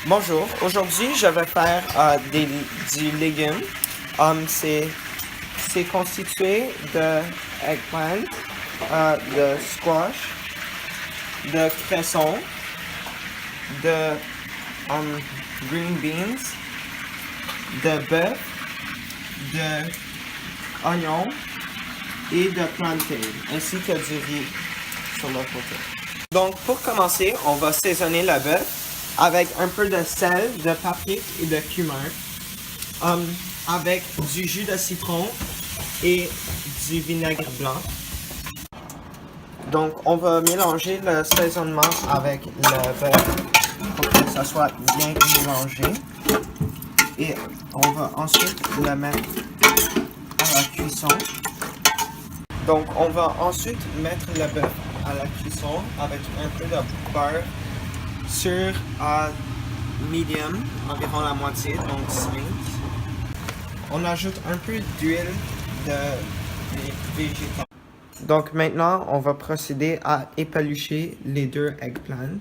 Bonjour, aujourd'hui je vais faire du légume. C'est constitué de eggplant, de squash, de cresson, de green beans, de bœuf, de oignons et de plantain, ainsi que du riz sur le côté. Donc pour commencer, on va saisonner le bœuf avec un peu de sel, de paprika et de cumin, avec du jus de citron et du vinaigre blanc. Donc, on va mélanger le saisonnement avec le bœuf pour que ça soit bien mélangé. Et on va ensuite le mettre à la cuisson. Donc, on va ensuite mettre le bœuf à la cuisson avec un peu de beurre sur medium, environ la moitié, donc 5. On ajoute un peu d'huile de végétaux. Donc maintenant, on va procéder à épalucher les deux eggplants.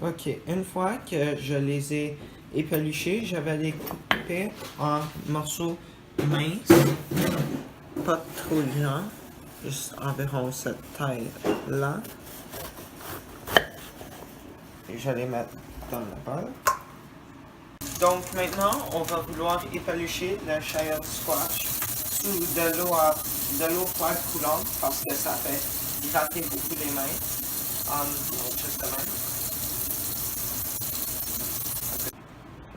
Ok, une fois que je les ai épaluchés, je vais les couper en morceaux minces, pas trop grands, juste environ cette taille-là. Et je vais les mettre dans le bol. Donc maintenant, on va vouloir épalucher le shallot squash sous de l'eau froide coulante parce que ça fait gratter beaucoup les mains.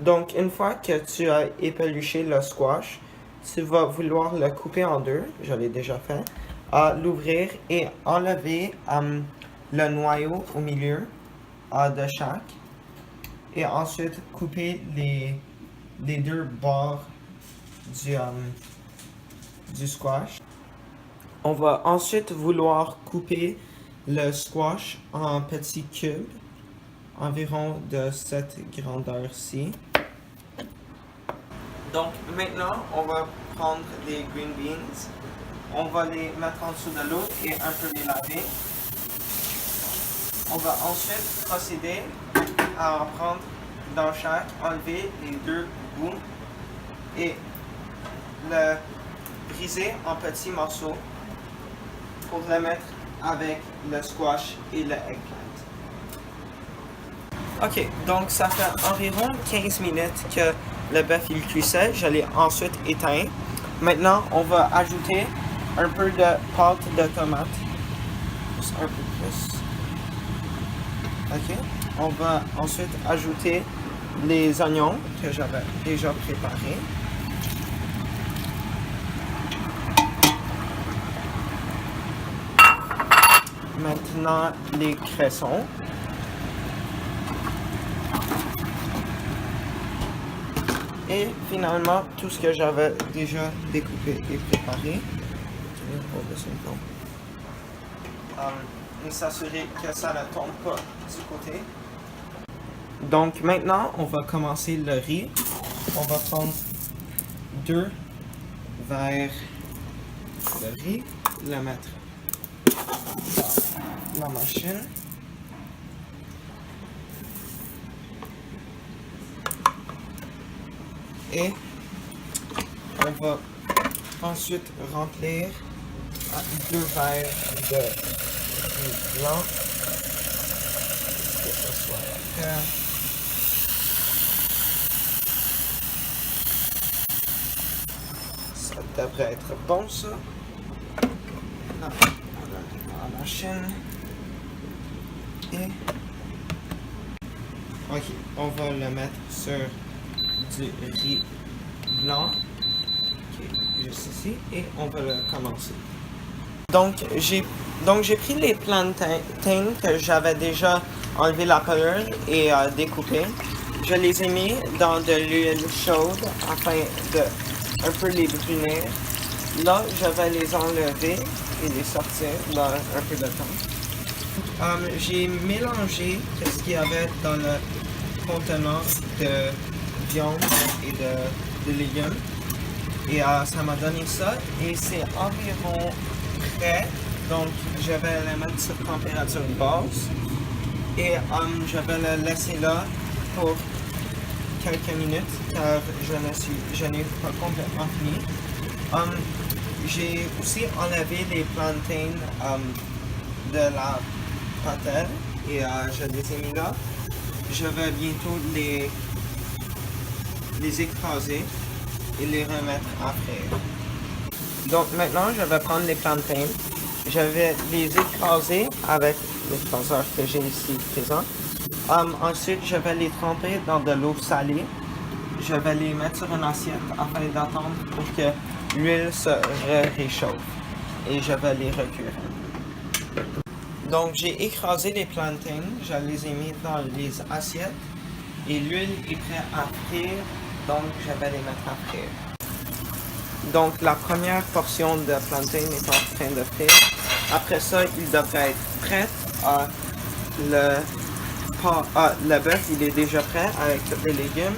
Donc une fois que tu as épaluché le squash, tu vas vouloir le couper en deux, je l'ai déjà fait, l'ouvrir et enlever le noyau au milieu de chaque. Et ensuite couper les deux bords du squash. On va ensuite vouloir couper le squash en petits cubes, environ de cette grandeur-ci. Donc maintenant, on va prendre les green beans. On va les mettre en dessous de l'eau et un peu les laver. On va ensuite procéder à en prendre dans chaque, enlever les deux bouts et le briser en petits morceaux pour le mettre avec le squash et le eggplant. Ok, donc ça fait environ 15 minutes que le bœuf il cuisait. Je l'ai ensuite éteint. Maintenant, on va ajouter un peu de pâte de tomate. Juste un peu plus. Ok. On va ensuite ajouter les oignons que j'avais déjà préparés. Maintenant, les cressons. Et finalement, tout ce que j'avais déjà découpé et préparé. Et s'assurer que ça ne tombe pas du côté. Donc maintenant, on va commencer le riz. On va prendre 2 verres de riz, le mettre dans la machine. Et on va ensuite remplir 2 verres de riz blanc. Que ce soit là. Ça devrait être bon, ça. Là, on va dans la machine. Et... ok, on va le mettre sur du riz blanc. Ok, juste ici. Et on va le commencer. Donc, j'ai pris les plantains que j'avais déjà enlevé la pelure et découpé. Je les ai mis dans de l'huile chaude afin de un peu les brunir. Là, je vais les enlever et les sortir dans un peu de temps. J'ai mélangé ce qu'il y avait dans le contenant de viande et de légumes. Et ça m'a donné ça. Et c'est environ prêt. Donc, je vais les mettre sur température basse. Et je vais le laisser là pour quelques minutes car je n'ai pas complètement fini. J'ai aussi enlevé les plantains de la patelle et je les ai mis là. Je vais bientôt les écraser et les remettre à frire. Donc maintenant, je vais prendre les plantains. Je vais les écraser avec l'écraseur que j'ai ici présent. Ensuite, je vais les tremper dans de l'eau salée. Je vais les mettre sur une assiette afin d'attendre pour que l'huile se réchauffe. Et je vais les recuire. Donc, j'ai écrasé les plantains. Je les ai mis dans les assiettes. Et l'huile est prête à frire. Donc, je vais les mettre à frire. Donc, la première portion de plantain est en train de frire. Après ça, il devrait être prêt. Le bœuf, il est déjà prêt avec tous les légumes.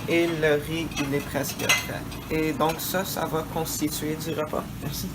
Et le riz, il est presque prêt. Et donc ça va constituer du repas. Merci.